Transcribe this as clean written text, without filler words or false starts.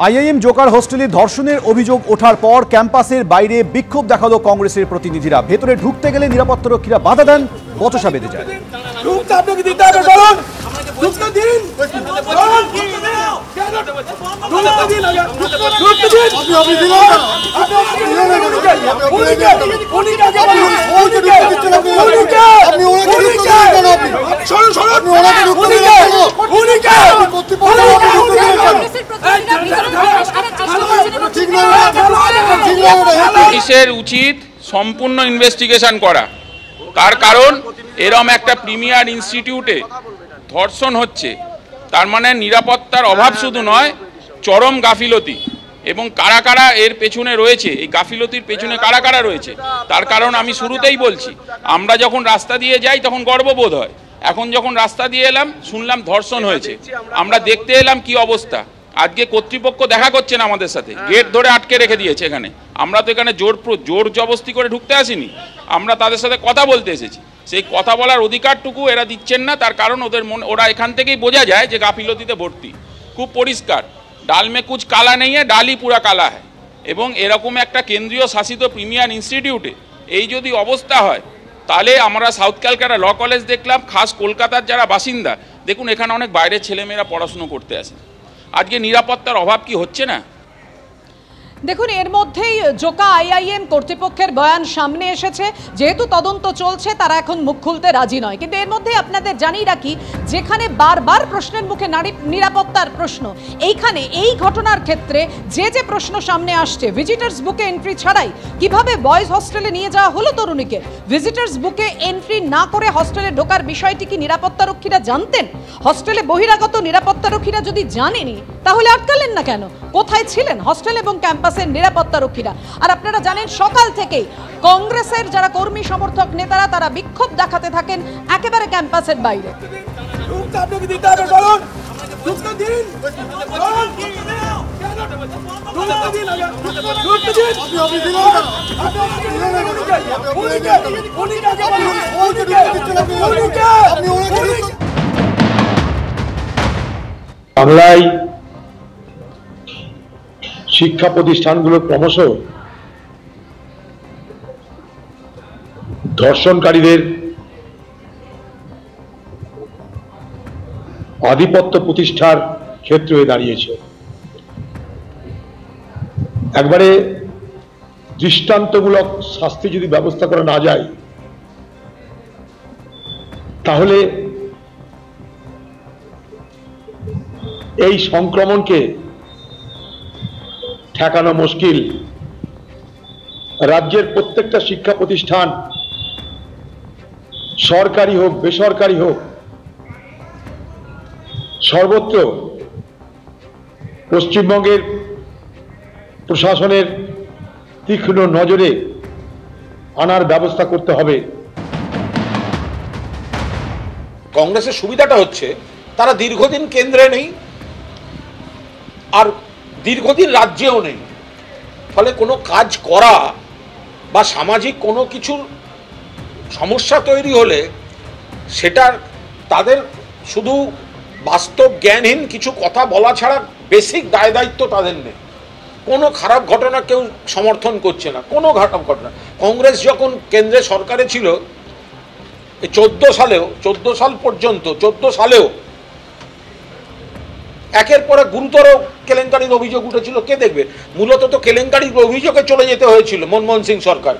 IIM Joker হোস্টেলে ধর্ষণের অভিযোগ ওঠার পর ক্যাম্পাসের বাইরে বিক্ষোভ দেখালো কংগ্রেসের প্রতিনিধিরা। ভেতরে ঢুকতে গেলে নিরাপত্তারক্ষীরা বাধা দেন, বচসা বেঁধে যায়। পুলিশের উচিত সম্পূর্ণ ইনভেস্টিগেশন করা। তার কারণ এরম একটা প্রিমিয়ার ইনস্টিটিউটে ধর্ষণ হচ্ছে, তার মানে নিরাপত্তার অভাব শুধু নয়, চরম গাফিলতি। এবং কারা কারা এর পেছনে রয়েছে, এই গাফিলতির পেছনে কারা কারা রয়েছে তার কারণ আমি শুরুতেই বলছি, আমরা যখন রাস্তা দিয়ে যাই তখন গর্ববোধ হয়, এখন যখন রাস্তা দিয়ে এলাম শুনলাম ধর্ষণ হয়েছে, আমরা দেখতে এলাম কি অবস্থা। আজকে কর্তৃপক্ষ দেখা করছে না আমাদের সাথে, গেট ধরে আটকে রেখে দিয়েছে এখানে। আমরা তো এখানে জোর জবস্তি করে ঢুকতে আসিনি, আমরা তাদের সাথে কথা বলতে এসেছি। সেই কথা বলার অধিকারটুকু এরা দিচ্ছেন না, তার কারণ ওরা এখান থেকেই বোঝা যায় যে গাফিলতিতে ভর্তি। খুব পরিষ্কার, ডাল মে কুচ কালা নেই ডালই পুরা কালা হয়। এবং এরকম একটা কেন্দ্রীয় শাসিত প্রিমিয়ার ইনস্টিটিউটে এই যদি অবস্থা হয়, তাহলে আমরা সাউথ ক্যালকাটা ল কলেজ দেখলাম, খাস কলকাতার যারা বাসিন্দা দেখুন, এখানে অনেক বাইরের ছেলেমেয়েরা পড়াশুনো করতে আসে। আজকে নিরাপত্তার অভাব কি হচ্ছে না? দেখুন, এর মধ্যেই জোকা আইআইএম কর্তৃপক্ষের বয়ান সামনে এসেছে। যেহেতু তদন্ত চলছে, তারা এখন মুখ খুলতে রাজি নয়। কিন্তু এর মধ্যে আপনাদের জানিয়ে রাখি, যেখানে বারবার প্রশ্নের মুখে নারী নিরাপত্তার প্রশ্ন, এইখানে এই ঘটনার ক্ষেত্রে যে প্রশ্ন সামনে আসছে, ভিজিটার্স বুকে এন্ট্রি ছাড়াই কিভাবে বয়েজ হস্টেলে নিয়ে যাওয়া হলো তরুণীকে? ভিজিটার্স বুকে এন্ট্রি না করে হস্টেলে ঢোকার বিষয়টি কি নিরাপত্তারক্ষীরা জানতেন? হস্টেলে বহিরাগত নিরাপত্তারক্ষীরা যদি জানেনি, তাহলে আটকালেন না কেন? কোথায় ছিলেন হস্টেল এবং ক্যাম্পাসের নিরাপত্তারক্ষীরা? আর আপনারা জানেন, সকাল থেকেই কংগ্রেসের যারা কর্মী সমর্থক নেতারা, তারা বিক্ষোভ দেখাতে থাকেন একেবারে ক্যাম্পাসের বাইরে। বাংলায় শিক্ষা প্রতিষ্ঠানগুলো ক্রমশ ধর্ষণকারীদের আধিপত্য প্রতিষ্ঠার ক্ষেত্র হয়ে দাঁড়িয়েছে। একবারে দৃষ্টান্তমূলক শাস্তি যদি ব্যবস্থা করা না যায়, তাহলে এই সংক্রমণকে ঠেকানো মুশকিল। রাজ্যের প্রত্যেকটা শিক্ষা প্রতিষ্ঠান, সরকারি হোক বেসরকারি হোক, সর্বত্র পশ্চিমবঙ্গের প্রশাসনের তীক্ষ্ণ নজরে আনার ব্যবস্থা করতে হবে। কংগ্রেসের সুবিধাটা হচ্ছে, তারা দীর্ঘদিন কেন্দ্রে নেই আর দীর্ঘদিন রাজ্যেও নেই, ফলে কোনো কাজ করা বা সামাজিক কোনো কিছুর সমস্যা তৈরি হলে সেটার তাদের শুধু বাস্তব জ্ঞানহীন কিছু কথা বলা ছাড়া বেসিক দায় দায়িত্ব তাদের নেই। কোনো খারাপ ঘটনা কেউ সমর্থন করছে না, কোনো খারাপ ঘটনা। কংগ্রেস যখন কেন্দ্রে সরকারে ছিল, 14 সাল পর্যন্ত 14 সালেও একের পর এক গুরুতর কেলেঙ্কারির অভিযোগ উঠেছিল। কে দেখবে? মূলত তো কেলেঙ্কারির অভিযোগে চলে যেতে হয়েছিল মনমোহন সিং সরকার।